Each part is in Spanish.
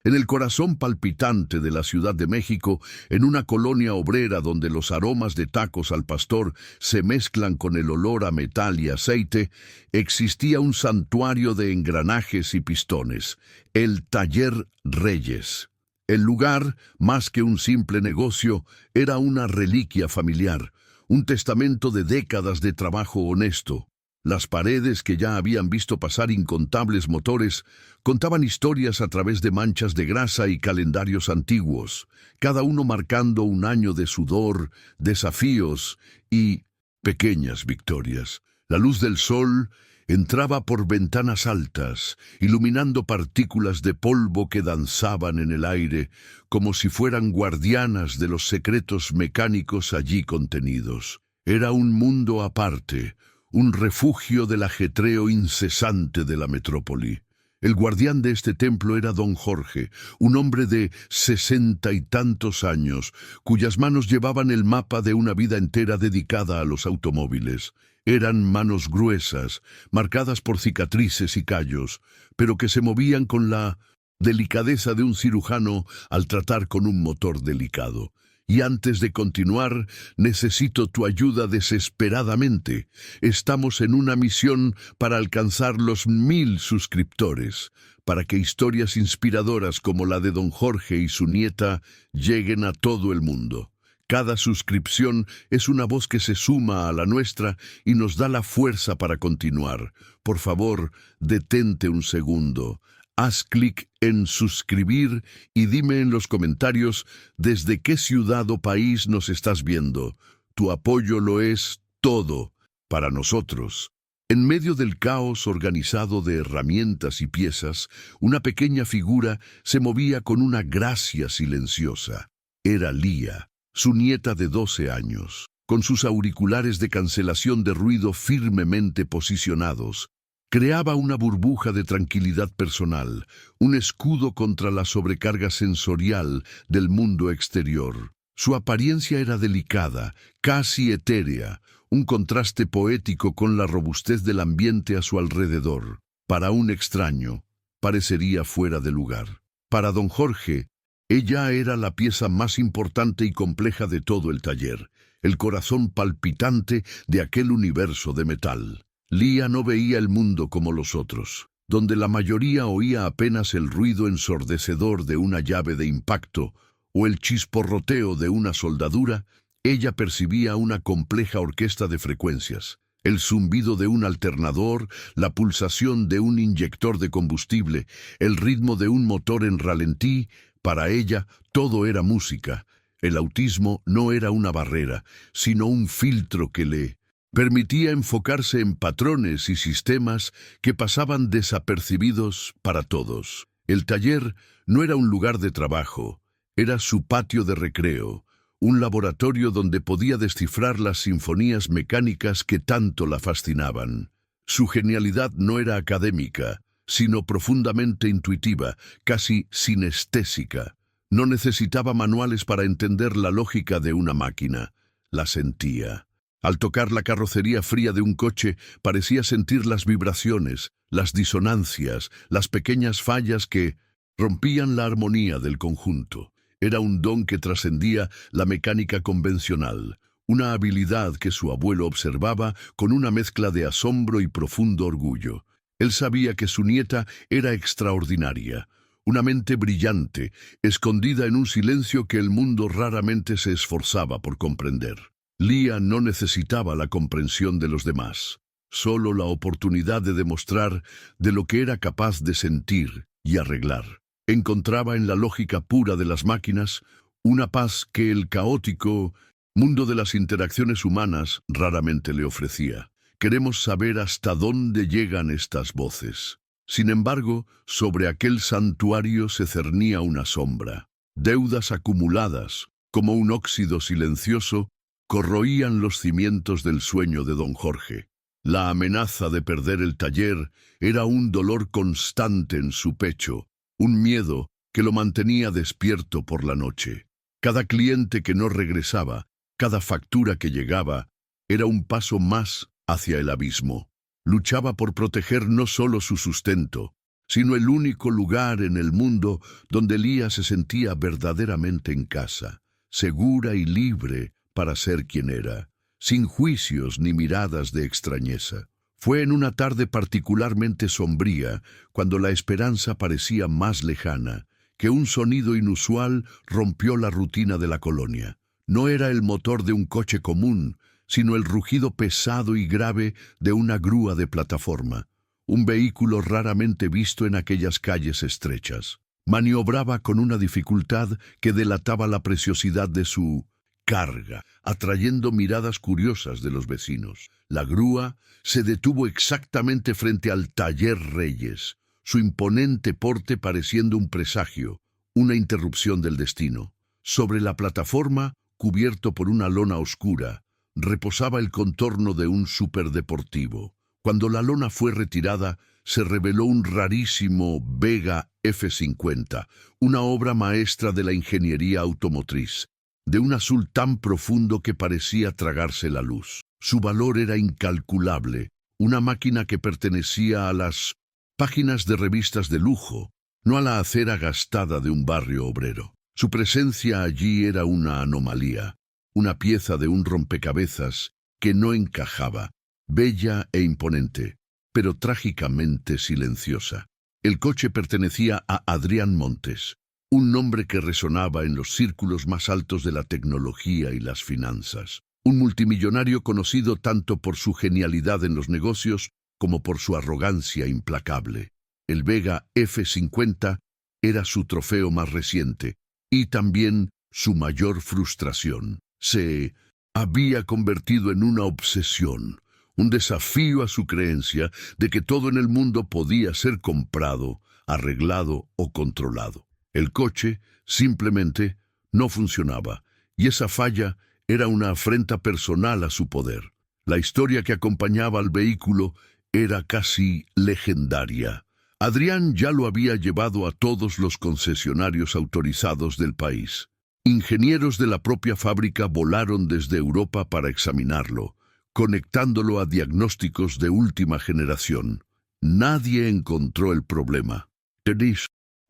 En el corazón palpitante de la Ciudad de México, en una colonia obrera donde los aromas de tacos al pastor se mezclan con el olor a metal y aceite, existía un santuario de engranajes y pistones, el Taller Reyes. El lugar, más que un simple negocio, era una reliquia familiar, un testamento de décadas de trabajo honesto. Las paredes, que ya habían visto pasar incontables motores, contaban historias a través de manchas de grasa y calendarios antiguos, cada uno marcando un año de sudor, desafíos y pequeñas victorias. La luz del sol entraba por ventanas altas, iluminando partículas de polvo que danzaban en el aire, como si fueran guardianas de los secretos mecánicos allí contenidos. Era un mundo aparte, un refugio del ajetreo incesante de la metrópoli. El guardián de este templo era don Jorge, un hombre de 60 y tantos años, cuyas manos llevaban el mapa de una vida entera dedicada a los automóviles. Eran manos gruesas, marcadas por cicatrices y callos, pero que se movían con la delicadeza de un cirujano al tratar con un motor delicado. Y antes de continuar, necesito tu ayuda desesperadamente. Estamos en una misión para alcanzar los 1000 suscriptores, para que historias inspiradoras como la de don Jorge y su nieta lleguen a todo el mundo. Cada suscripción es una voz que se suma a la nuestra y nos da la fuerza para continuar. Por favor, detente un segundo. Haz clic en suscribir y dime en los comentarios desde qué ciudad o país nos estás viendo. Tu apoyo lo es todo para nosotros. En medio del caos organizado de herramientas y piezas, una pequeña figura se movía con una gracia silenciosa. Era Lía, su nieta de 12 años, con sus auriculares de cancelación de ruido firmemente posicionados. Creaba una burbuja de tranquilidad personal, un escudo contra la sobrecarga sensorial del mundo exterior. Su apariencia era delicada, casi etérea, un contraste poético con la robustez del ambiente a su alrededor. Para un extraño, parecería fuera de lugar. Para don Jorge, ella era la pieza más importante y compleja de todo el taller, el corazón palpitante de aquel universo de metal. Lía no veía el mundo como los otros, donde la mayoría oía apenas el ruido ensordecedor de una llave de impacto o el chisporroteo de una soldadura. Ella percibía una compleja orquesta de frecuencias, el zumbido de un alternador, la pulsación de un inyector de combustible, el ritmo de un motor en ralentí. Para ella, todo era música. El autismo no era una barrera, sino un filtro que le permitía enfocarse en patrones y sistemas que pasaban desapercibidos para todos. El taller no era un lugar de trabajo, era su patio de recreo, un laboratorio donde podía descifrar las sinfonías mecánicas que tanto la fascinaban. Su genialidad no era académica, sino profundamente intuitiva, casi sinestésica. No necesitaba manuales para entender la lógica de una máquina, la sentía. Al tocar la carrocería fría de un coche, parecía sentir las vibraciones, las disonancias, las pequeñas fallas que rompían la armonía del conjunto. Era un don que trascendía la mecánica convencional, una habilidad que su abuelo observaba con una mezcla de asombro y profundo orgullo. Él sabía que su nieta era extraordinaria, una mente brillante, escondida en un silencio que el mundo raramente se esforzaba por comprender. Lía no necesitaba la comprensión de los demás, solo la oportunidad de demostrar de lo que era capaz de sentir y arreglar. Encontraba en la lógica pura de las máquinas una paz que el caótico mundo de las interacciones humanas raramente le ofrecía. Queremos saber hasta dónde llegan estas voces. Sin embargo, sobre aquel santuario se cernía una sombra. Deudas acumuladas, como un óxido silencioso, corroían los cimientos del sueño de don Jorge. La amenaza de perder el taller era un dolor constante en su pecho, un miedo que lo mantenía despierto por la noche. Cada cliente que no regresaba, cada factura que llegaba, era un paso más hacia el abismo. Luchaba por proteger no solo su sustento, sino el único lugar en el mundo donde Lía se sentía verdaderamente en casa, segura y libre para ser quien era, sin juicios ni miradas de extrañeza. Fue en una tarde particularmente sombría, cuando la esperanza parecía más lejana, que un sonido inusual rompió la rutina de la colonia. No era el motor de un coche común, sino el rugido pesado y grave de una grúa de plataforma, un vehículo raramente visto en aquellas calles estrechas. Maniobraba con una dificultad que delataba la preciosidad de su carga, atrayendo miradas curiosas de los vecinos. La grúa se detuvo exactamente frente al taller Reyes, su imponente porte pareciendo un presagio, una interrupción del destino. Sobre la plataforma, cubierto por una lona oscura, reposaba el contorno de un superdeportivo. Cuando la lona fue retirada, se reveló un rarísimo Vega F50, una obra maestra de la ingeniería automotriz, de un azul tan profundo que parecía tragarse la luz. Su valor era incalculable, una máquina que pertenecía a las páginas de revistas de lujo, no a la acera gastada de un barrio obrero. Su presencia allí era una anomalía, una pieza de un rompecabezas que no encajaba, bella e imponente, pero trágicamente silenciosa. El coche pertenecía a Adrián Montes, un nombre que resonaba en los círculos más altos de la tecnología y las finanzas. Un multimillonario conocido tanto por su genialidad en los negocios como por su arrogancia implacable. El Vega F50 era su trofeo más reciente y también su mayor frustración. Se había convertido en una obsesión, un desafío a su creencia de que todo en el mundo podía ser comprado, arreglado o controlado. El coche simplemente no funcionaba, y esa falla era una afrenta personal a su poder. La historia que acompañaba al vehículo era casi legendaria. Adrián ya lo había llevado a todos los concesionarios autorizados del país. Ingenieros de la propia fábrica volaron desde Europa para examinarlo, conectándolo a diagnósticos de última generación. Nadie encontró el problema.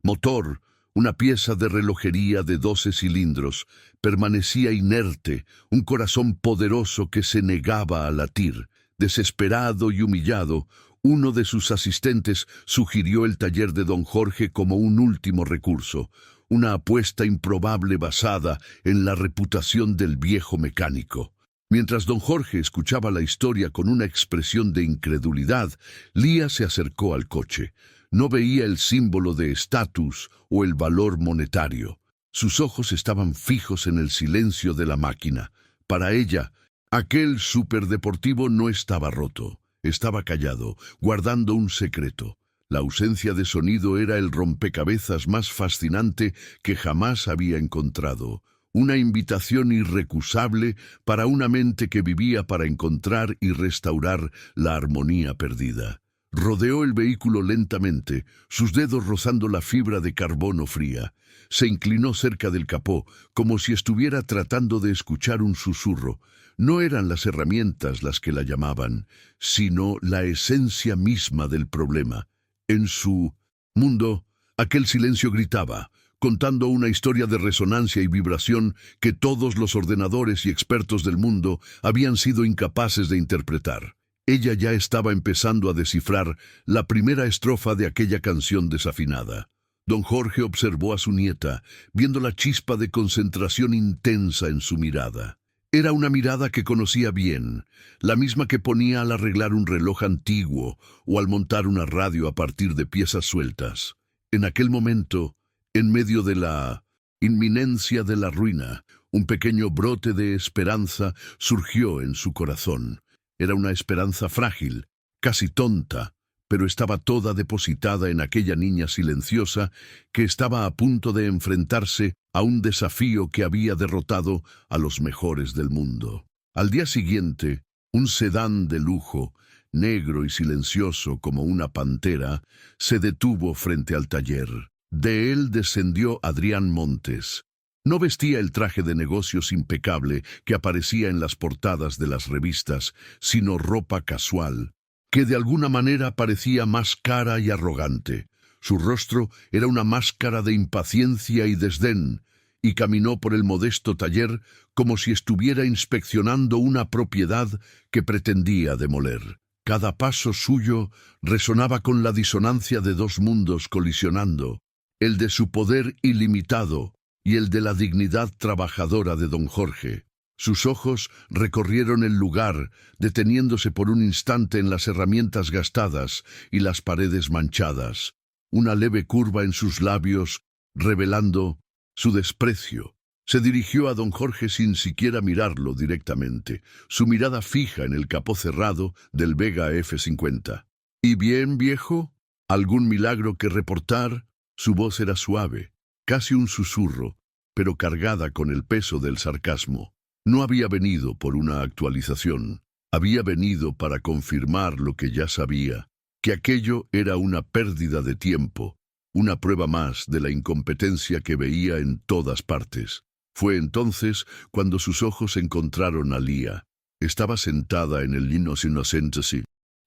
Motor, una pieza de relojería de 12 cilindros, permanecía inerte, un corazón poderoso que se negaba a latir. Desesperado y humillado, uno de sus asistentes sugirió el taller de don Jorge como un último recurso, una apuesta improbable basada en la reputación del viejo mecánico. Mientras don Jorge escuchaba la historia con una expresión de incredulidad, Lía se acercó al coche. No veía el símbolo de estatus o el valor monetario. Sus ojos estaban fijos en el silencio de la máquina. Para ella, aquel superdeportivo no estaba roto, estaba callado, guardando un secreto. La ausencia de sonido era el rompecabezas más fascinante que jamás había encontrado. Una invitación irrecusable para una mente que vivía para encontrar y restaurar la armonía perdida. Rodeó el vehículo lentamente, sus dedos rozando la fibra de carbono fría. Se inclinó cerca del capó, como si estuviera tratando de escuchar un susurro. No eran las herramientas las que la llamaban, sino la esencia misma del problema. En su mundo, aquel silencio gritaba, contando una historia de resonancia y vibración que todos los ordenadores y expertos del mundo habían sido incapaces de interpretar. Ella ya estaba empezando a descifrar la primera estrofa de aquella canción desafinada. Don Jorge observó a su nieta, viendo la chispa de concentración intensa en su mirada. Era una mirada que conocía bien, la misma que ponía al arreglar un reloj antiguo o al montar una radio a partir de piezas sueltas. En aquel momento, en medio de la inminencia de la ruina, un pequeño brote de esperanza surgió en su corazón. Era una esperanza frágil, casi tonta, pero estaba toda depositada en aquella niña silenciosa que estaba a punto de enfrentarse a un desafío que había derrotado a los mejores del mundo. Al día siguiente, un sedán de lujo, negro y silencioso como una pantera, se detuvo frente al taller. De él descendió Adrián Montes. No vestía el traje de negocios impecable que aparecía en las portadas de las revistas, sino ropa casual, que de alguna manera parecía más cara y arrogante. Su rostro era una máscara de impaciencia y desdén, y caminó por el modesto taller como si estuviera inspeccionando una propiedad que pretendía demoler. Cada paso suyo resonaba con la disonancia de dos mundos colisionando, el de su poder ilimitado y el de la dignidad trabajadora de don Jorge. Sus ojos recorrieron el lugar, deteniéndose por un instante en las herramientas gastadas y las paredes manchadas. Una leve curva en sus labios, revelando su desprecio. Se dirigió a don Jorge sin siquiera mirarlo directamente, su mirada fija en el capó cerrado del Vega F50. ¿Y bien, viejo? ¿Algún milagro que reportar? Su voz era suave, casi un susurro, pero cargada con el peso del sarcasmo. No había venido por una actualización, había venido para confirmar lo que ya sabía, que aquello era una pérdida de tiempo, una prueba más de la incompetencia que veía en todas partes. Fue entonces cuando sus ojos encontraron a Lía. Estaba sentada en el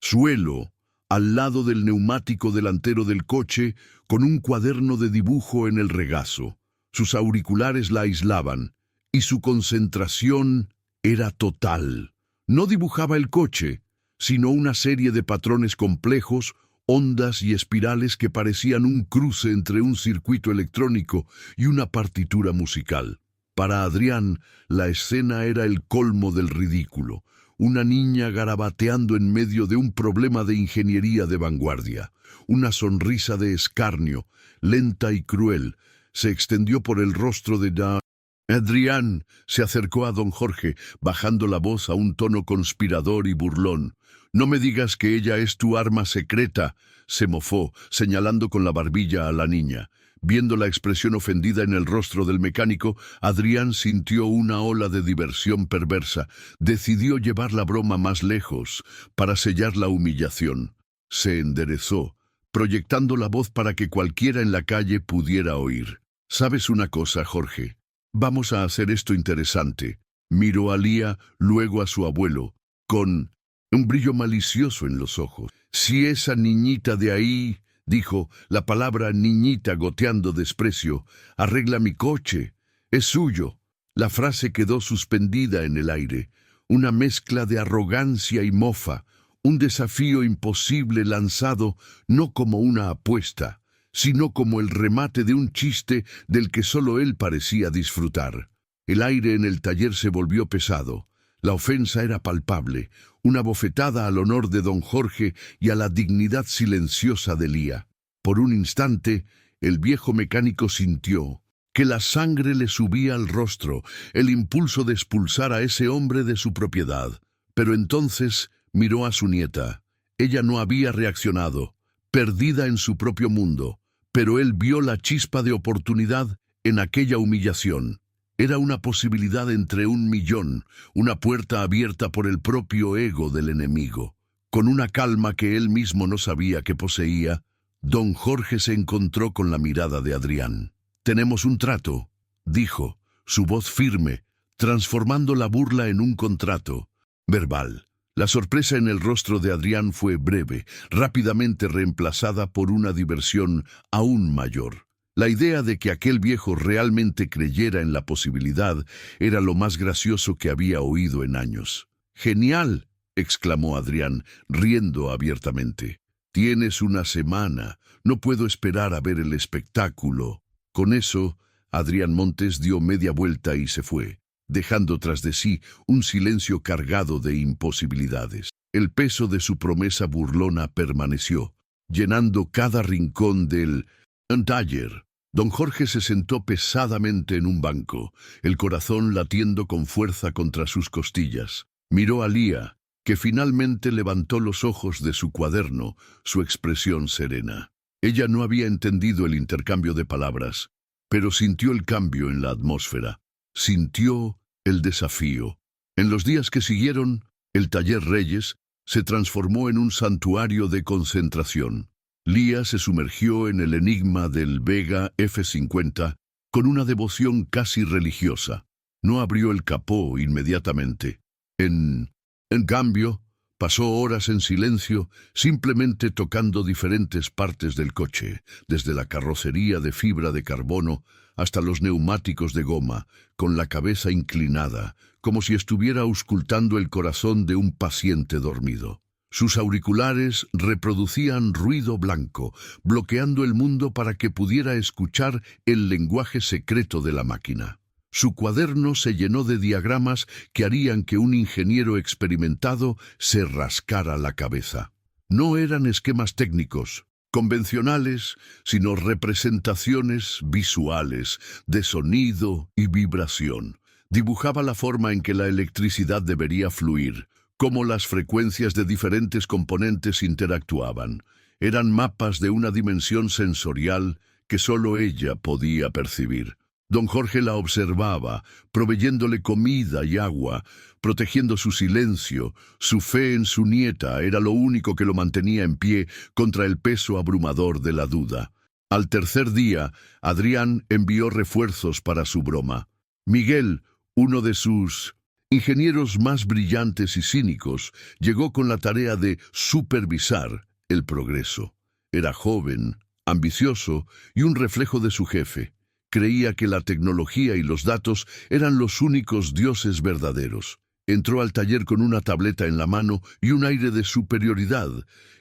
suelo, al lado del neumático delantero del coche, con un cuaderno de dibujo en el regazo. Sus auriculares la aislaban, y su concentración era total. No dibujaba el coche, sino una serie de patrones complejos, ondas y espirales que parecían un cruce entre un circuito electrónico y una partitura musical. Para Adrián, la escena era el colmo del ridículo. Una niña garabateando en medio de un problema de ingeniería de vanguardia. Una sonrisa de escarnio, lenta y cruel, se extendió por el rostro de Adrián se acercó a don Jorge, bajando la voz a un tono conspirador y burlón. «No me digas que ella es tu arma secreta», se mofó, señalando con la barbilla a la niña. Viendo la expresión ofendida en el rostro del mecánico, Adrián sintió una ola de diversión perversa. Decidió llevar la broma más lejos, para sellar la humillación. Se enderezó, proyectando la voz para que cualquiera en la calle pudiera oír. «¿Sabes una cosa, Jorge? Vamos a hacer esto interesante». Miró a Lía, luego a su abuelo, con un brillo malicioso en los ojos. «Si esa niñita de ahí», dijo, la palabra niñita goteando desprecio, «arregla mi coche, es suyo». La frase quedó suspendida en el aire, una mezcla de arrogancia y mofa, un desafío imposible lanzado no como una apuesta, sino como el remate de un chiste del que solo él parecía disfrutar. El aire en el taller se volvió pesado. La ofensa era palpable, una bofetada al honor de don Jorge y a la dignidad silenciosa de Lía. Por un instante, el viejo mecánico sintió que la sangre le subía al rostro, el impulso de expulsar a ese hombre de su propiedad. Pero entonces miró a su nieta. Ella no había reaccionado, perdida en su propio mundo, pero él vio la chispa de oportunidad en aquella humillación. Era una posibilidad entre 1.000.000, una puerta abierta por el propio ego del enemigo. Con una calma que él mismo no sabía que poseía, don Jorge se encontró con la mirada de Adrián. «Tenemos un trato», dijo, su voz firme, transformando la burla en un contrato verbal. La sorpresa en el rostro de Adrián fue breve, rápidamente reemplazada por una diversión aún mayor. La idea de que aquel viejo realmente creyera en la posibilidad era lo más gracioso que había oído en años. «¡Genial!», exclamó Adrián, riendo abiertamente. «Tienes una semana, no puedo esperar a ver el espectáculo». Con eso, Adrián Montes dio media vuelta y se fue, dejando tras de sí un silencio cargado de imposibilidades. El peso de su promesa burlona permaneció, llenando cada rincón del taller. Don Jorge se sentó pesadamente en un banco, el corazón latiendo con fuerza contra sus costillas. Miró a Lía, que finalmente levantó los ojos de su cuaderno, su expresión serena. Ella no había entendido el intercambio de palabras, pero sintió el cambio en la atmósfera. Sintió el desafío. En los días que siguieron, el taller Reyes se transformó en un santuario de concentración. Lía se sumergió en el enigma del Vega F50 con una devoción casi religiosa. No abrió el capó inmediatamente. En cambio, Pasó horas en silencio, simplemente tocando diferentes partes del coche, desde la carrocería de fibra de carbono hasta los neumáticos de goma, con la cabeza inclinada, como si estuviera auscultando el corazón de un paciente dormido. Sus auriculares reproducían ruido blanco, bloqueando el mundo para que pudiera escuchar el lenguaje secreto de la máquina. Su cuaderno se llenó de diagramas que harían que un ingeniero experimentado se rascara la cabeza. No eran esquemas técnicos, convencionales, sino representaciones visuales de sonido y vibración. Dibujaba la forma en que la electricidad debería fluir, cómo las frecuencias de diferentes componentes interactuaban. Eran mapas de una dimensión sensorial que solo ella podía percibir. Don Jorge la observaba, proveyéndole comida y agua, protegiendo su silencio. Su fe en su nieta era lo único que lo mantenía en pie contra el peso abrumador de la duda. Al tercer día, Adrián envió refuerzos para su broma. Miguel, uno de sus ingenieros más brillantes y cínicos, llegó con la tarea de supervisar el progreso. Era joven, ambicioso y un reflejo de su jefe. Creía que la tecnología y los datos eran los únicos dioses verdaderos. Entró al taller con una tableta en la mano y un aire de superioridad,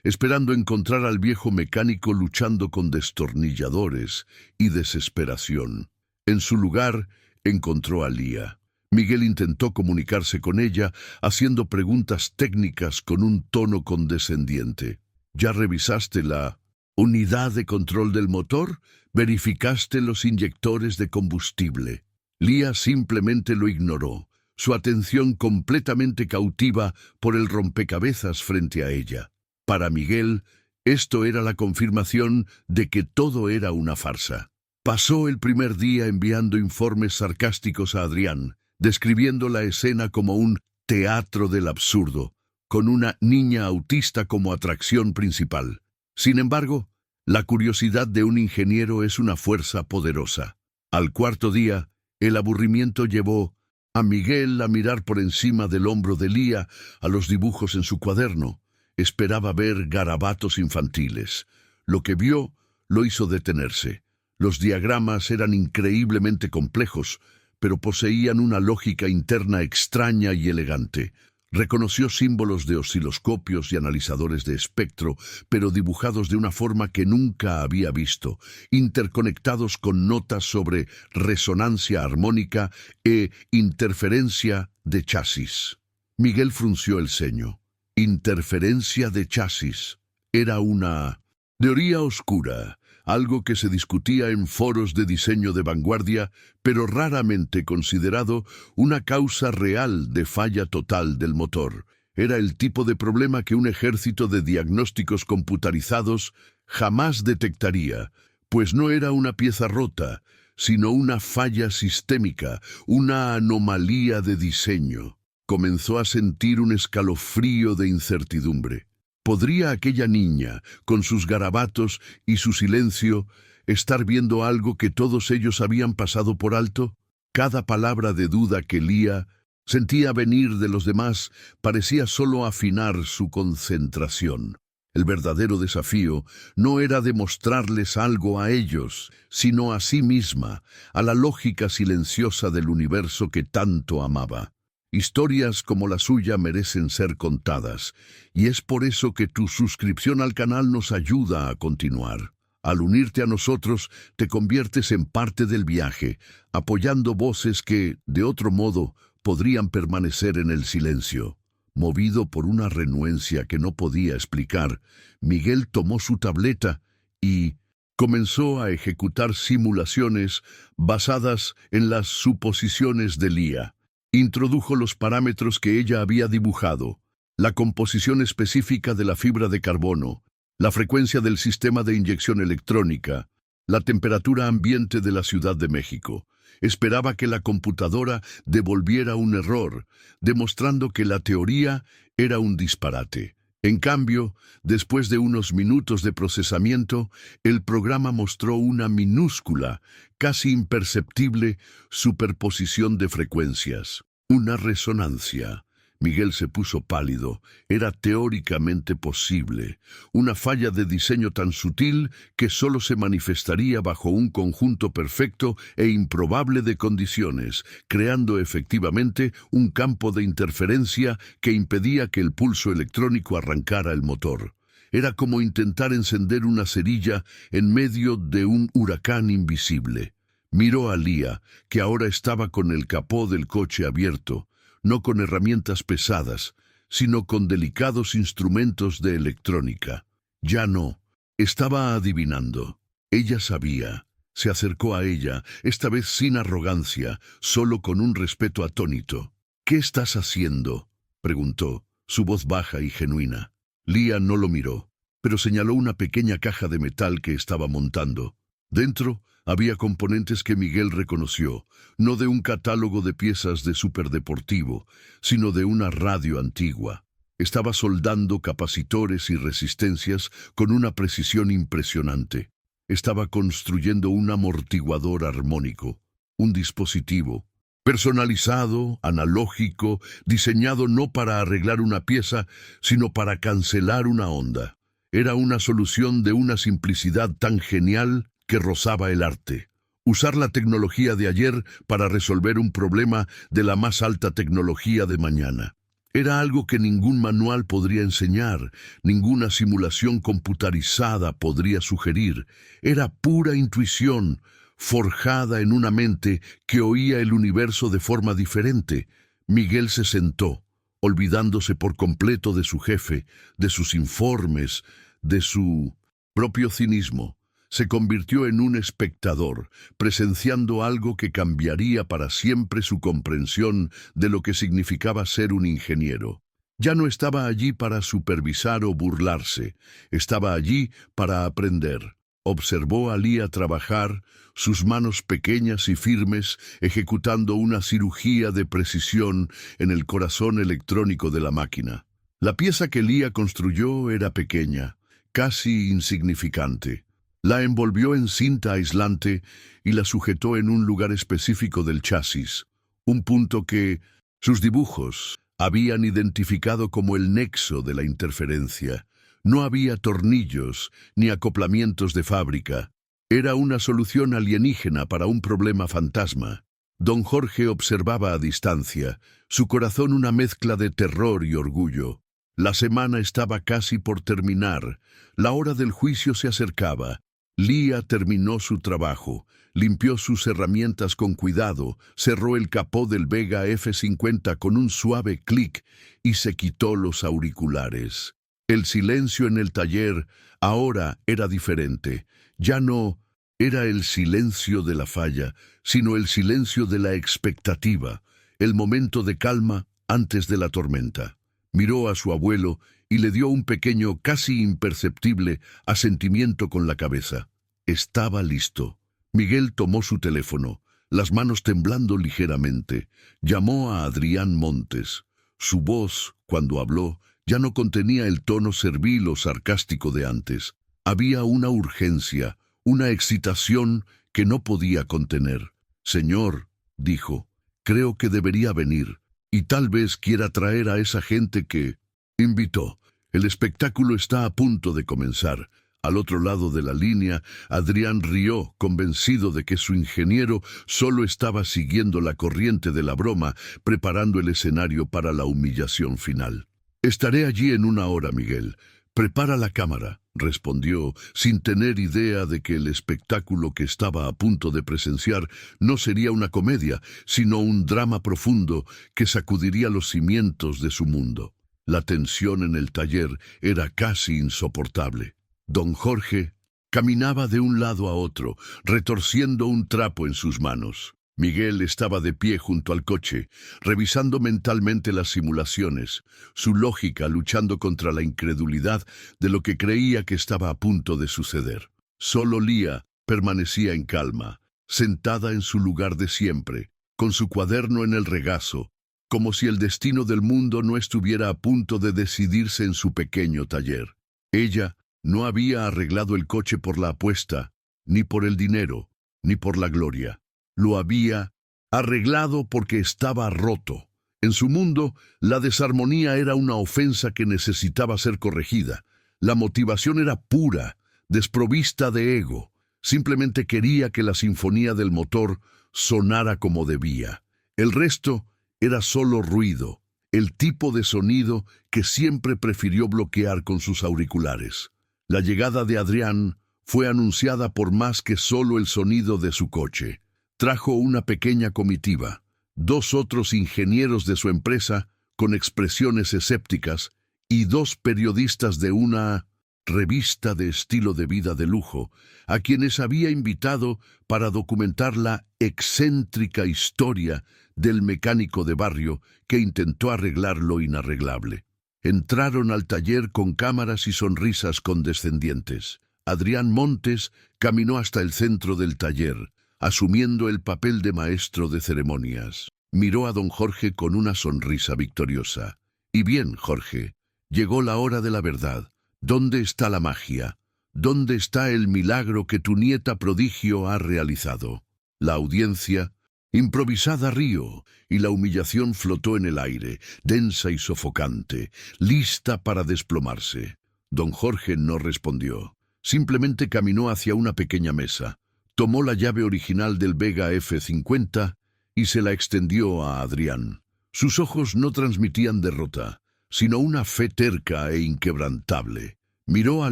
esperando encontrar al viejo mecánico luchando con destornilladores y desesperación. En su lugar, encontró a Lía. Miguel intentó comunicarse con ella, haciendo preguntas técnicas con un tono condescendiente. ¿Ya revisaste la unidad de control del motor? ¿Verificaste los inyectores de combustible? Lía simplemente lo ignoró, su atención completamente cautiva por el rompecabezas frente a ella. Para Miguel, esto era la confirmación de que todo era una farsa. Pasó el primer día enviando informes sarcásticos a Adrián, describiendo la escena como un teatro del absurdo, con una niña autista como atracción principal. Sin embargo, la curiosidad de un ingeniero es una fuerza poderosa. Al cuarto día, el aburrimiento llevó a Miguel a mirar por encima del hombro de Lía a los dibujos en su cuaderno. Esperaba ver garabatos infantiles. Lo que vio lo hizo detenerse. Los diagramas eran increíblemente complejos, pero poseían una lógica interna extraña y elegante. Reconoció símbolos de osciloscopios y analizadores de espectro, pero dibujados de una forma que nunca había visto, interconectados con notas sobre resonancia armónica e interferencia de chasis. Miguel frunció el ceño. Interferencia de chasis. Era una teoría oscura, algo que se discutía en foros de diseño de vanguardia, pero raramente considerado una causa real de falla total del motor. Era el tipo de problema que un ejército de diagnósticos computarizados jamás detectaría, pues no era una pieza rota, sino una falla sistémica, una anomalía de diseño. Comenzó a sentir un escalofrío de incertidumbre. ¿Podría aquella niña, con sus garabatos y su silencio, estar viendo algo que todos ellos habían pasado por alto? Cada palabra de duda que Lía sentía venir de los demás parecía solo afinar su concentración. El verdadero desafío no era demostrarles algo a ellos, sino a sí misma, a la lógica silenciosa del universo que tanto amaba. Historias como la suya merecen ser contadas, y es por eso que tu suscripción al canal nos ayuda a continuar. Al unirte a nosotros, te conviertes en parte del viaje, apoyando voces que, de otro modo, podrían permanecer en el silencio. Movido por una renuencia que no podía explicar, Miguel tomó su tableta y comenzó a ejecutar simulaciones basadas en las suposiciones de Lía. Introdujo los parámetros que ella había dibujado, la composición específica de la fibra de carbono, la frecuencia del sistema de inyección electrónica, la temperatura ambiente de la Ciudad de México. Esperaba que la computadora devolviera un error, demostrando que la teoría era un disparate. En cambio, después de unos minutos de procesamiento, el programa mostró una minúscula, casi imperceptible, superposición de frecuencias. Una resonancia. Miguel se puso pálido. Era teóricamente posible. Una falla de diseño tan sutil que solo se manifestaría bajo un conjunto perfecto e improbable de condiciones, creando efectivamente un campo de interferencia que impedía que el pulso electrónico arrancara el motor. Era como intentar encender una cerilla en medio de un huracán invisible. Miró a Lía, que ahora estaba con el capó del coche abierto, no con herramientas pesadas, sino con delicados instrumentos de electrónica. Ya no. Estaba adivinando. Ella sabía. Se acercó a ella, esta vez sin arrogancia, solo con un respeto atónito. «¿Qué estás haciendo?», preguntó, su voz baja y genuina. Lía no lo miró, pero señaló una pequeña caja de metal que estaba montando. Dentro había componentes que Miguel reconoció, no de un catálogo de piezas de superdeportivo, sino de una radio antigua. Estaba soldando capacitores y resistencias con una precisión impresionante. Estaba construyendo un amortiguador armónico, un dispositivo personalizado, analógico, diseñado no para arreglar una pieza, sino para cancelar una onda. Era una solución de una simplicidad tan genial que rozaba el arte. Usar la tecnología de ayer para resolver un problema de la más alta tecnología de mañana. Era algo que ningún manual podría enseñar, ninguna simulación computarizada podría sugerir. Era pura intuición, forjada en una mente que oía el universo de forma diferente. Miguel se sentó, olvidándose por completo de su jefe, de sus informes, de su propio cinismo. Se convirtió en un espectador, presenciando algo que cambiaría para siempre su comprensión de lo que significaba ser un ingeniero. Ya no estaba allí para supervisar o burlarse, estaba allí para aprender. Observó a Lía trabajar, sus manos pequeñas y firmes, ejecutando una cirugía de precisión en el corazón electrónico de la máquina. La pieza que Lía construyó era pequeña, casi insignificante. La envolvió en cinta aislante y la sujetó en un lugar específico del chasis, un punto que sus dibujos habían identificado como el nexo de la interferencia. No había tornillos ni acoplamientos de fábrica. Era una solución alienígena para un problema fantasma. Don Jorge observaba a distancia, su corazón una mezcla de terror y orgullo. La semana estaba casi por terminar. La hora del juicio se acercaba. Lía terminó su trabajo, limpió sus herramientas con cuidado, cerró el capó del Vega F50 con un suave clic y se quitó los auriculares. El silencio en el taller ahora era diferente. Ya no era el silencio de la falla, sino el silencio de la expectativa, el momento de calma antes de la tormenta. Miró a su abuelo y le dio un pequeño, casi imperceptible, asentimiento con la cabeza. Estaba listo. Miguel tomó su teléfono, las manos temblando ligeramente. Llamó a Adrián Montes. Su voz, cuando habló, ya no contenía el tono servil o sarcástico de antes. Había una urgencia, una excitación que no podía contener. «Señor», dijo, «creo que debería venir, y tal vez quiera traer a esa gente que invitó. El espectáculo está a punto de comenzar». Al otro lado de la línea, Adrián rió, convencido de que su ingeniero solo estaba siguiendo la corriente de la broma, preparando el escenario para la humillación final. «Estaré allí en 1 hora, Miguel. Prepara la cámara», respondió, sin tener idea de que el espectáculo que estaba a punto de presenciar no sería una comedia, sino un drama profundo que sacudiría los cimientos de su mundo. La tensión en el taller era casi insoportable. Don Jorge caminaba de un lado a otro, retorciendo un trapo en sus manos. Miguel estaba de pie junto al coche, revisando mentalmente las simulaciones, su lógica luchando contra la incredulidad de lo que creía que estaba a punto de suceder. Solo Lía permanecía en calma, sentada en su lugar de siempre, con su cuaderno en el regazo, como si el destino del mundo no estuviera a punto de decidirse en su pequeño taller. Ella no había arreglado el coche por la apuesta, ni por el dinero, ni por la gloria. Lo había arreglado porque estaba roto. En su mundo, la desarmonía era una ofensa que necesitaba ser corregida. La motivación era pura, desprovista de ego. Simplemente quería que la sinfonía del motor sonara como debía. El resto era solo ruido, el tipo de sonido que siempre prefirió bloquear con sus auriculares. La llegada de Adrián fue anunciada por más que solo el sonido de su coche. Trajo una pequeña comitiva, 2 otros ingenieros de su empresa con expresiones escépticas y 2 periodistas de una revista de estilo de vida de lujo, a quienes había invitado para documentar la excéntrica historia del mecánico de barrio que intentó arreglar lo inarreglable. Entraron al taller con cámaras y sonrisas condescendientes. Adrián Montes caminó hasta el centro del taller, asumiendo el papel de maestro de ceremonias. Miró a don Jorge con una sonrisa victoriosa. «Y bien, Jorge, llegó la hora de la verdad. ¿Dónde está la magia? ¿Dónde está el milagro que tu nieta prodigio ha realizado?» La audiencia, improvisada, rió, y la humillación flotó en el aire, densa y sofocante, lista para desplomarse. Don Jorge no respondió. Simplemente caminó hacia una pequeña mesa, tomó la llave original del Vega F50 y se la extendió a Adrián. Sus ojos no transmitían derrota, sino una fe terca e inquebrantable. Miró a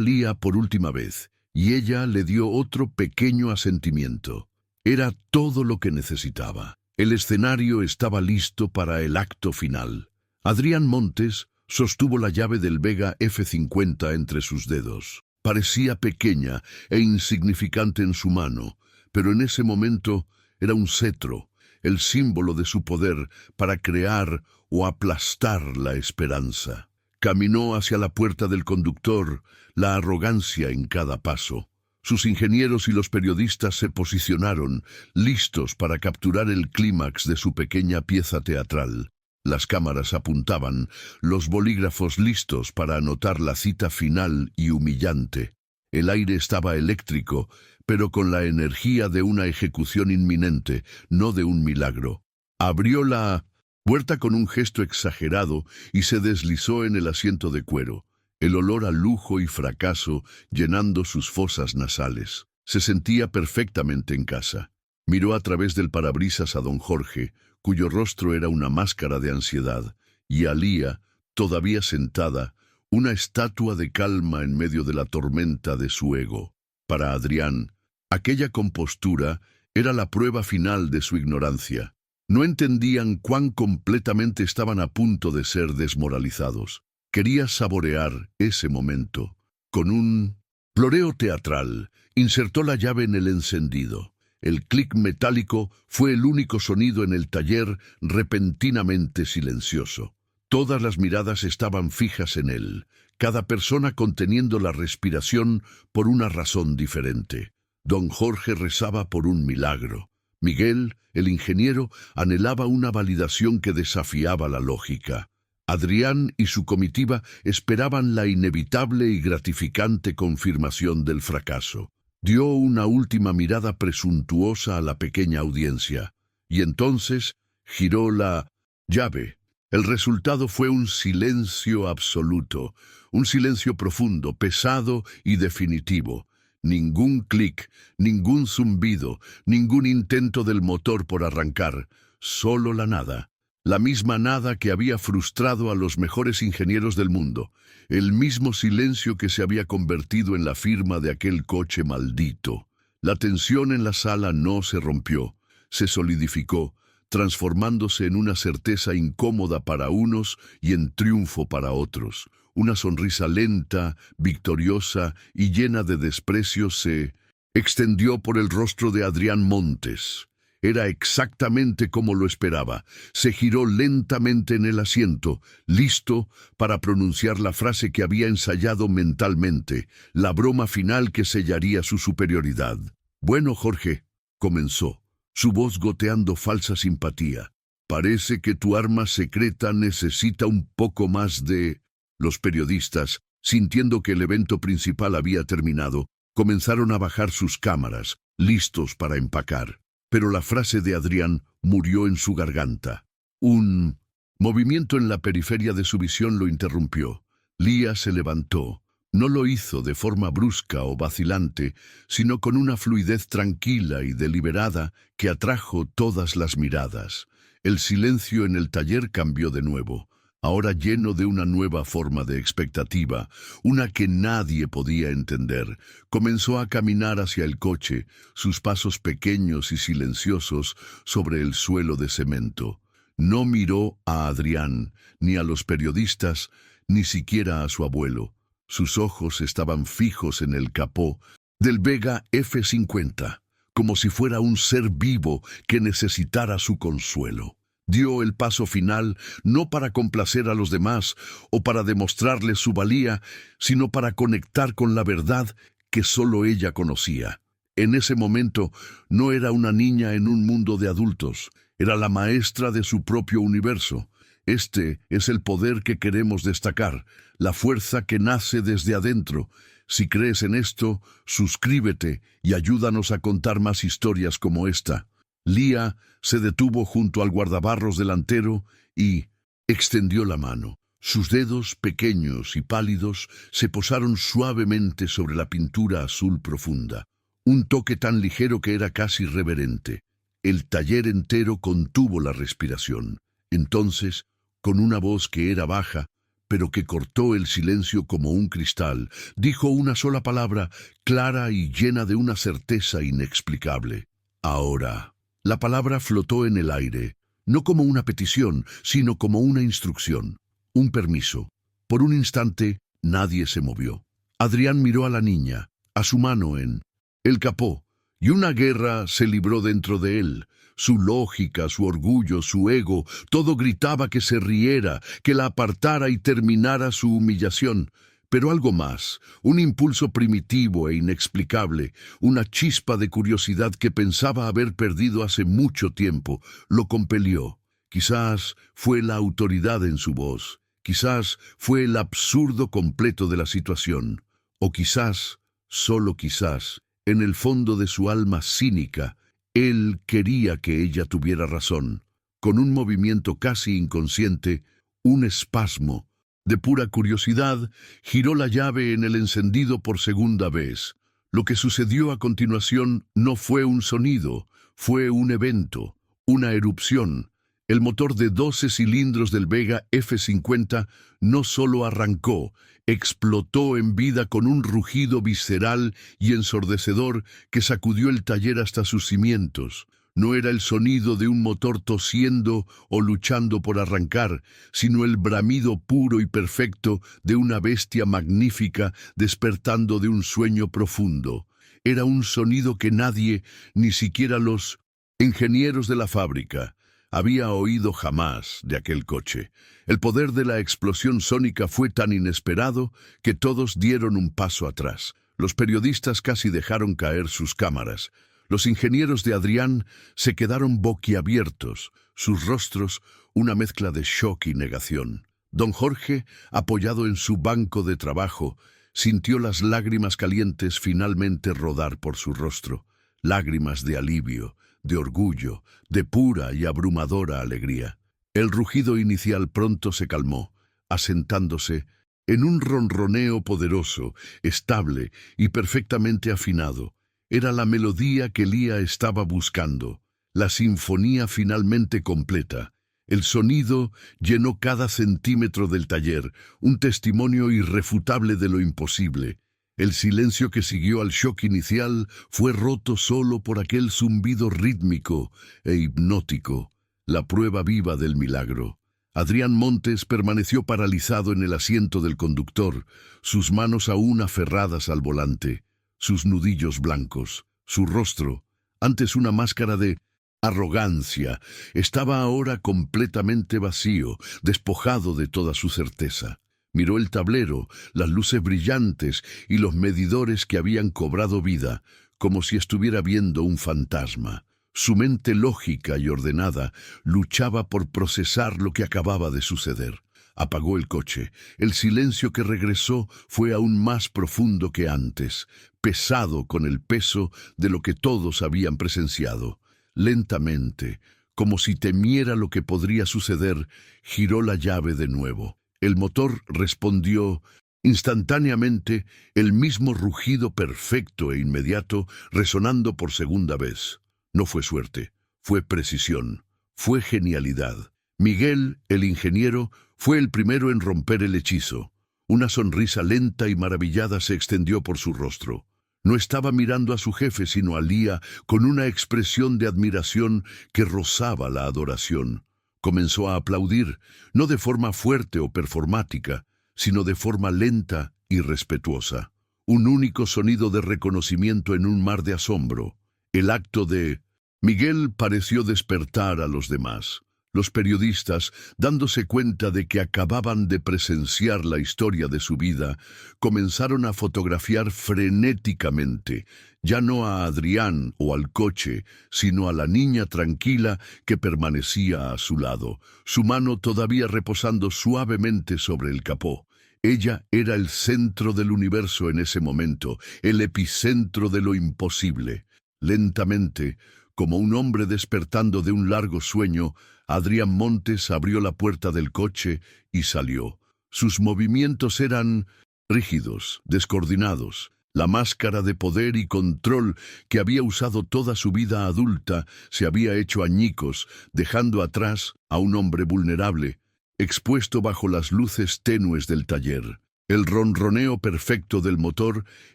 Lía por última vez, y ella le dio otro pequeño asentimiento. Era todo lo que necesitaba. El escenario estaba listo para el acto final. Adrián Montes sostuvo la llave del Vega F50 entre sus dedos. Parecía pequeña e insignificante en su mano, pero en ese momento era un cetro, el símbolo de su poder para crear o aplastar la esperanza. Caminó hacia la puerta del conductor, la arrogancia en cada paso. Sus ingenieros y los periodistas se posicionaron, listos para capturar el clímax de su pequeña pieza teatral. Las cámaras apuntaban, los bolígrafos listos para anotar la cita final y humillante. El aire estaba eléctrico, pero con la energía de una ejecución inminente, no de un milagro. Abrió la puerta con un gesto exagerado y se deslizó en el asiento de cuero, el olor a lujo y fracaso llenando sus fosas nasales. Se sentía perfectamente en casa. Miró a través del parabrisas a don Jorge, cuyo rostro era una máscara de ansiedad, y a Lía, todavía sentada, una estatua de calma en medio de la tormenta de su ego. Para Adrián, aquella compostura era la prueba final de su ignorancia. No entendían cuán completamente estaban a punto de ser desmoralizados. Quería saborear ese momento. Con un floreo teatral, insertó la llave en el encendido. El clic metálico fue el único sonido en el taller repentinamente silencioso. Todas las miradas estaban fijas en él, cada persona conteniendo la respiración por una razón diferente. Don Jorge rezaba por un milagro. Miguel, el ingeniero, anhelaba una validación que desafiaba la lógica. Adrián y su comitiva esperaban la inevitable y gratificante confirmación del fracaso. Dio una última mirada presuntuosa a la pequeña audiencia, y entonces giró la llave. El resultado fue un silencio absoluto, un silencio profundo, pesado y definitivo. Ningún clic, ningún zumbido, ningún intento del motor por arrancar, solo la nada. La misma nada que había frustrado a los mejores ingenieros del mundo, el mismo silencio que se había convertido en la firma de aquel coche maldito. La tensión en la sala no se rompió, se solidificó, transformándose en una certeza incómoda para unos y en triunfo para otros. Una sonrisa lenta, victoriosa y llena de desprecio se extendió por el rostro de Adrián Montes. Era exactamente como lo esperaba. Se giró lentamente en el asiento, listo para pronunciar la frase que había ensayado mentalmente, la broma final que sellaría su superioridad. «Bueno, Jorge», comenzó, su voz goteando falsa simpatía, «parece que tu arma secreta necesita un poco más de...». Los periodistas, sintiendo que el evento principal había terminado, comenzaron a bajar sus cámaras, listos para empacar. Pero la frase de Adrián murió en su garganta. Un Movimiento en la periferia de su visión lo interrumpió. Lía se levantó. No lo hizo de forma brusca o vacilante, sino con una fluidez tranquila y deliberada que atrajo todas las miradas. El silencio en el taller cambió de nuevo, ahora lleno de una nueva forma de expectativa, una que nadie podía entender. Comenzó a caminar hacia el coche, sus pasos pequeños y silenciosos sobre el suelo de cemento. No miró a Adrián, ni a los periodistas, ni siquiera a su abuelo. Sus ojos estaban fijos en el capó del Vega F-50, como si fuera un ser vivo que necesitara su consuelo. Dio el paso final no para complacer a los demás o para demostrarles su valía, sino para conectar con la verdad que solo ella conocía. En ese momento no era una niña en un mundo de adultos, era la maestra de su propio universo. Este es el poder que queremos destacar, la fuerza que nace desde adentro. Si crees en esto, suscríbete y ayúdanos a contar más historias como esta. Lía se detuvo junto al guardabarros delantero y extendió la mano. Sus dedos, pequeños y pálidos, se posaron suavemente sobre la pintura azul profunda. Un toque tan ligero que era casi reverente. El taller entero contuvo la respiración. Entonces, con una voz que era baja, pero que cortó el silencio como un cristal, dijo una sola palabra, clara y llena de una certeza inexplicable. Ahora. La palabra flotó en el aire, no como una petición, sino como una instrucción, un permiso. Por un instante, nadie se movió. Adrián miró a la niña, a su mano en el capó, y una guerra se libró dentro de él. Su lógica, su orgullo, su ego, todo gritaba que se riera, que la apartara y terminara su humillación. Pero algo más, un impulso primitivo e inexplicable, una chispa de curiosidad que pensaba haber perdido hace mucho tiempo, lo compelió. Quizás fue la autoridad en su voz, quizás fue el absurdo completo de la situación, o quizás, solo quizás, en el fondo de su alma cínica, él quería que ella tuviera razón. Con un movimiento casi inconsciente, un espasmo, de pura curiosidad, giró la llave en el encendido por segunda vez. Lo que sucedió a continuación no fue un sonido, fue un evento, una erupción. El motor de 12 cilindros del Vega F-50 no solo arrancó, explotó en vida con un rugido visceral y ensordecedor que sacudió el taller hasta sus cimientos. No era el sonido de un motor tosiendo o luchando por arrancar, sino el bramido puro y perfecto de una bestia magnífica despertando de un sueño profundo. Era un sonido que nadie, ni siquiera los ingenieros de la fábrica, había oído jamás de aquel coche. El poder de la explosión sónica fue tan inesperado que todos dieron un paso atrás. Los periodistas casi dejaron caer sus cámaras. Los ingenieros de Adrián se quedaron boquiabiertos, sus rostros una mezcla de shock y negación. Don Jorge, apoyado en su banco de trabajo, sintió las lágrimas calientes finalmente rodar por su rostro, lágrimas de alivio, de orgullo, de pura y abrumadora alegría. El rugido inicial pronto se calmó, asentándose en un ronroneo poderoso, estable y perfectamente afinado. Era la melodía que Lía estaba buscando, la sinfonía finalmente completa. El sonido llenó cada centímetro del taller, un testimonio irrefutable de lo imposible. El silencio que siguió al shock inicial fue roto solo por aquel zumbido rítmico e hipnótico, la prueba viva del milagro. Adrián Montes permaneció paralizado en el asiento del conductor, sus manos aún aferradas al volante, sus nudillos blancos, su rostro, antes una máscara de arrogancia, estaba ahora completamente vacío, despojado de toda su certeza. Miró el tablero, las luces brillantes y los medidores que habían cobrado vida, como si estuviera viendo un fantasma. Su mente lógica y ordenada luchaba por procesar lo que acababa de suceder. Apagó el coche. El silencio que regresó fue aún más profundo que antes, pesado con el peso de lo que todos habían presenciado. Lentamente, como si temiera lo que podría suceder, giró la llave de nuevo. El motor respondió instantáneamente, el mismo rugido perfecto e inmediato, resonando por segunda vez. No fue suerte, fue precisión, fue genialidad. Miguel, el ingeniero, fue el primero en romper el hechizo. Una sonrisa lenta y maravillada se extendió por su rostro. No estaba mirando a su jefe, sino a Lía, con una expresión de admiración que rozaba la adoración. Comenzó a aplaudir, no de forma fuerte o performática, sino de forma lenta y respetuosa. Un único sonido de reconocimiento en un mar de asombro. El acto de Miguel pareció despertar a los demás. Los periodistas, dándose cuenta de que acababan de presenciar la historia de su vida, comenzaron a fotografiar frenéticamente, ya no a Adrián o al coche, sino a la niña tranquila que permanecía a su lado, su mano todavía reposando suavemente sobre el capó. Ella era el centro del universo en ese momento, el epicentro de lo imposible. Lentamente, como un hombre despertando de un largo sueño, Adrián Montes abrió la puerta del coche y salió. Sus movimientos eran rígidos, descoordinados. La máscara de poder y control que había usado toda su vida adulta se había hecho añicos, dejando atrás a un hombre vulnerable, expuesto bajo las luces tenues del taller. El ronroneo perfecto del motor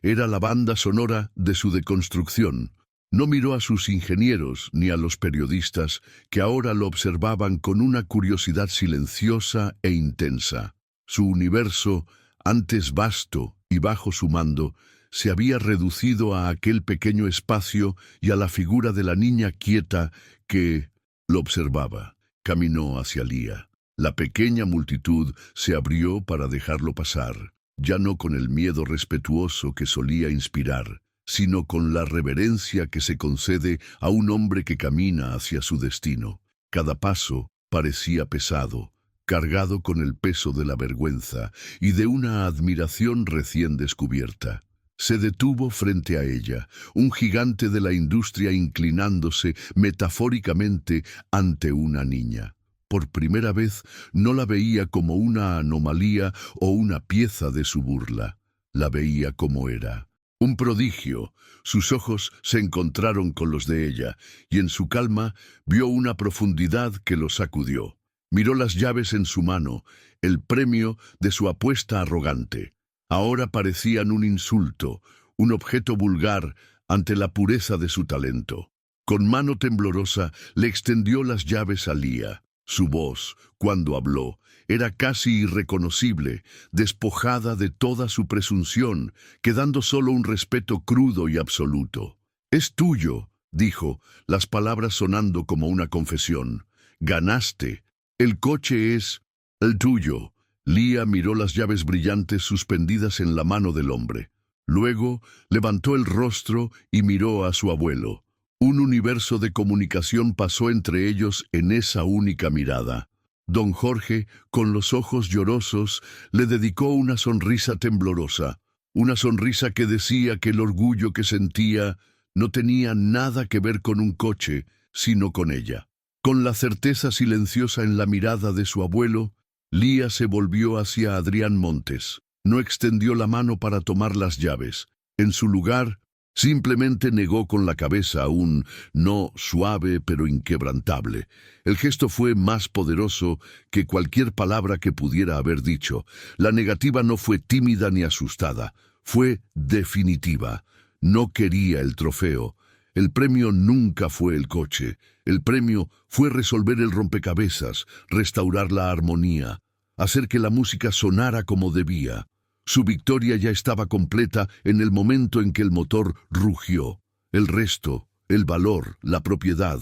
era la banda sonora de su deconstrucción. No miró a sus ingenieros ni a los periodistas, que ahora lo observaban con una curiosidad silenciosa e intensa. Su universo, antes vasto y bajo su mando, se había reducido a aquel pequeño espacio y a la figura de la niña quieta que lo observaba. Caminó hacia Lía. La pequeña multitud se abrió para dejarlo pasar, ya no con el miedo respetuoso que solía inspirar, sino con la reverencia que se concede a un hombre que camina hacia su destino. Cada paso parecía pesado, cargado con el peso de la vergüenza y de una admiración recién descubierta. Se detuvo frente a ella, un gigante de la industria inclinándose metafóricamente ante una niña. Por primera vez no la veía como una anomalía o una pieza de su burla. La veía como era. Un prodigio. Sus ojos se encontraron con los de ella, y en su calma vio una profundidad que lo sacudió. Miró las llaves en su mano, el premio de su apuesta arrogante. Ahora parecían un insulto, un objeto vulgar ante la pureza de su talento. Con mano temblorosa le extendió las llaves a Lía. Su voz, cuando habló, era casi irreconocible, despojada de toda su presunción, quedando solo un respeto crudo y absoluto. «Es tuyo», dijo, las palabras sonando como una confesión. «Ganaste. El coche es el tuyo». Lía miró las llaves brillantes suspendidas en la mano del hombre. Luego levantó el rostro y miró a su abuelo. Un universo de comunicación pasó entre ellos en esa única mirada. Don Jorge, con los ojos llorosos, le dedicó una sonrisa temblorosa, una sonrisa que decía que el orgullo que sentía no tenía nada que ver con un coche, sino con ella. Con la certeza silenciosa en la mirada de su abuelo, Lía se volvió hacia Adrián Montes. No extendió la mano para tomar las llaves. En su lugar, simplemente negó con la cabeza un no suave pero inquebrantable. El gesto fue más poderoso que cualquier palabra que pudiera haber dicho. La negativa no fue tímida ni asustada, fue definitiva. No quería el trofeo. El premio nunca fue el coche. El premio fue resolver el rompecabezas, restaurar la armonía, hacer que la música sonara como debía. Su victoria ya estaba completa en el momento en que el motor rugió. El resto, el valor, la propiedad,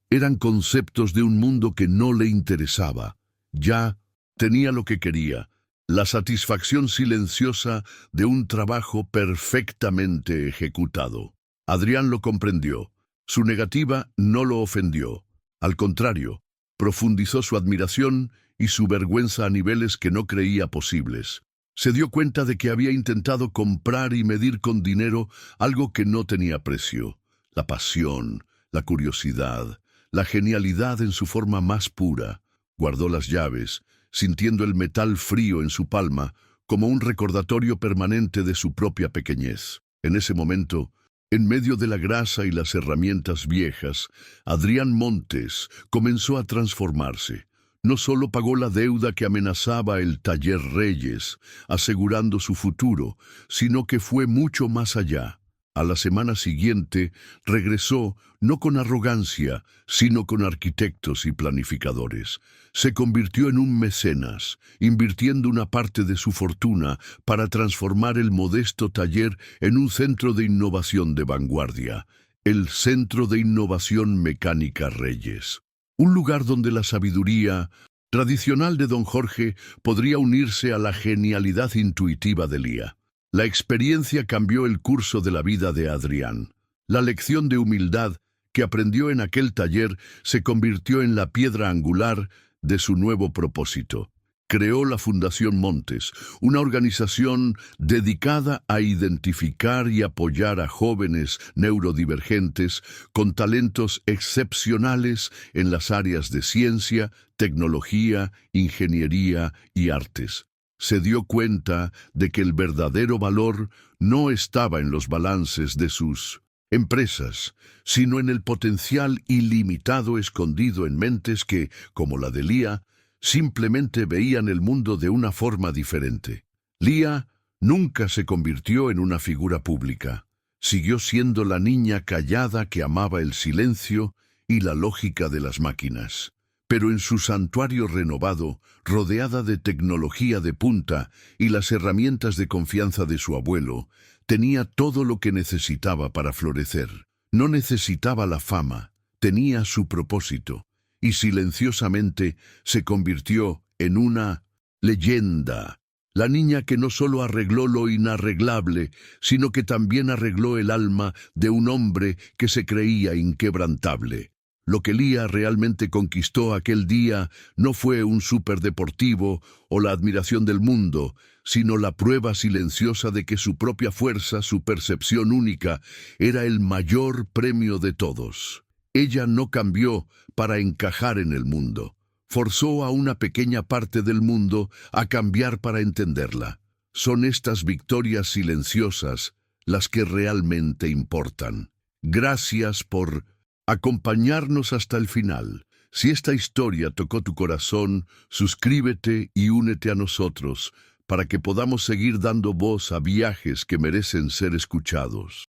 eran conceptos de un mundo que no le interesaba. Ya tenía lo que quería, la satisfacción silenciosa de un trabajo perfectamente ejecutado. Adrián lo comprendió. Su negativa no lo ofendió. Al contrario, profundizó su admiración y su vergüenza a niveles que no creía posibles. Se dio cuenta de que había intentado comprar y medir con dinero algo que no tenía precio. La pasión, la curiosidad, la genialidad en su forma más pura. Guardó las llaves, sintiendo el metal frío en su palma, como un recordatorio permanente de su propia pequeñez. En ese momento, en medio de la grasa y las herramientas viejas, Adrián Montes comenzó a transformarse. No solo pagó la deuda que amenazaba el Taller Reyes, asegurando su futuro, sino que fue mucho más allá. A la semana siguiente, regresó no con arrogancia, sino con arquitectos y planificadores. Se convirtió en un mecenas, invirtiendo una parte de su fortuna para transformar el modesto taller en un centro de innovación de vanguardia, el Centro de Innovación Mecánica Reyes. Un lugar donde la sabiduría tradicional de don Jorge podría unirse a la genialidad intuitiva de Lía. La experiencia cambió el curso de la vida de Adrián. La lección de humildad que aprendió en aquel taller se convirtió en la piedra angular de su nuevo propósito. Creó la Fundación Montes, una organización dedicada a identificar y apoyar a jóvenes neurodivergentes con talentos excepcionales en las áreas de ciencia, tecnología, ingeniería y artes. Se dio cuenta de que el verdadero valor no estaba en los balances de sus empresas, sino en el potencial ilimitado escondido en mentes que, como la de Lía, simplemente veían el mundo de una forma diferente. Lía nunca se convirtió en una figura pública. Siguió siendo la niña callada que amaba el silencio y la lógica de las máquinas. Pero en su santuario renovado, rodeada de tecnología de punta y las herramientas de confianza de su abuelo, tenía todo lo que necesitaba para florecer. No necesitaba la fama, tenía su propósito, y silenciosamente se convirtió en una leyenda. La niña que no solo arregló lo inarreglable, sino que también arregló el alma de un hombre que se creía inquebrantable. Lo que Lía realmente conquistó aquel día no fue un superdeportivo o la admiración del mundo, sino la prueba silenciosa de que su propia fuerza, su percepción única, era el mayor premio de todos. Ella no cambió para encajar en el mundo. Forzó a una pequeña parte del mundo a cambiar para entenderla. Son estas victorias silenciosas las que realmente importan. Gracias por acompañarnos hasta el final. Si esta historia tocó tu corazón, suscríbete y únete a nosotros para que podamos seguir dando voz a viajes que merecen ser escuchados.